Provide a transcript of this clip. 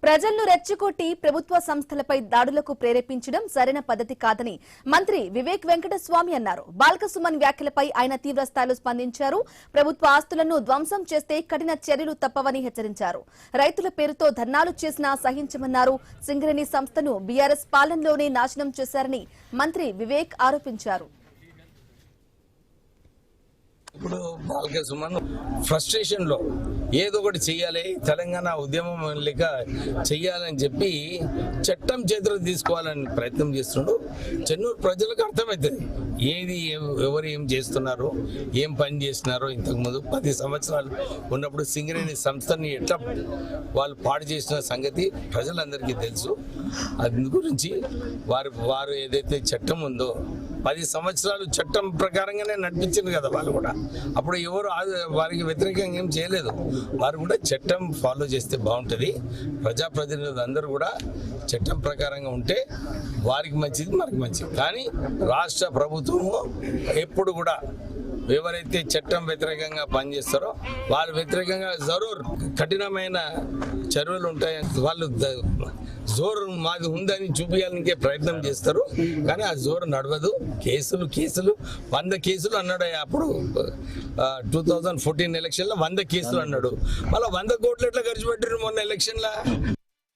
ప్రజలను రెచ్చగొట్టి ప్రభుత్వ సంస్థలపై దాడులకు ప్రేరేపించడం సరైన పద్ధతి కాదని మంత్రి వివేక్ వెంకటస్వామి అన్నారు. బాల్క సుమన్ వ్యాఖ్యలపై ఆయన తీవ్ర స్థాయిలో స్పందించారు. ప్రభుత్వ ఆస్తులను ధ్వంసం చేస్తే కఠిన చర్యలు తప్పవని హెచ్చరించారు. రైతుల పేరుతో ధర్నాలు చేసినా సహించమన్నారు. సింగరేణి సంస్థను బీఆర్ఎస్ పాలనలోనే నాశనం చేశారని మంత్రి వివేక్ ఆరోపించారు. ఇప్పుడు బాల్క సుమన్ ఫ్రస్ట్రేషన్ లో ఏదో ఒకటి చెయ్యాలి, తెలంగాణ ఉద్యమం లేక చెయ్యాలని చెప్పి చట్టం చేతులు తీసుకోవాలని ప్రయత్నం చేస్తున్నాడు. చెన్నూరు ప్రజలకు అర్థమవుతుంది ఏది ఎవరు ఏం చేస్తున్నారు, ఏం పని చేస్తున్నారో. ఇంతకుముందు 10 సంవత్సరాలు ఉన్నప్పుడు సింగరేణి సంస్థని ఎట్లా వాళ్ళు పాడు చేసిన సంగతి ప్రజలందరికీ తెలుసు. అందు గురించి వారు ఏదైతే చట్టం ఉందో 10 సంవత్సరాలు చట్టం ప్రకారంగానే నడిపించింది కదా వాళ్ళు కూడా. అప్పుడు ఎవరు వారికి వ్యతిరేకంగా ఏం చేయలేదు. వారు కూడా చట్టం ఫాలో చేస్తే బాగుంటుంది. ప్రజాప్రతినిధులు అందరూ కూడా చట్టం ప్రకారంగా ఉంటే వారికి మంచిది, మనకి మంచిది. కానీ రాష్ట్ర ప్రభుత్వము ఎప్పుడు కూడా ఎవరైతే చట్టం వ్యతిరేకంగా పనిచేస్తారో వాళ్ళు వ్యతిరేకంగా జరూర్ కఠినమైన చర్యలు ఉంటాయి. వాళ్ళు జోరు మాది ఉందని చూపించాలనికే ప్రయత్నం చేస్తారు. కానీ ఆ జోరు నడవదు. కేసులు 100 కేసులు అన్నాడు. అప్పుడు 2014 ఎలక్షన్లో 100 కేసులు అన్నాడు. మళ్ళీ 100 కోట్లు ఎట్లా ఖర్చు పెట్టారు మొన్న ఎలక్షన్లో.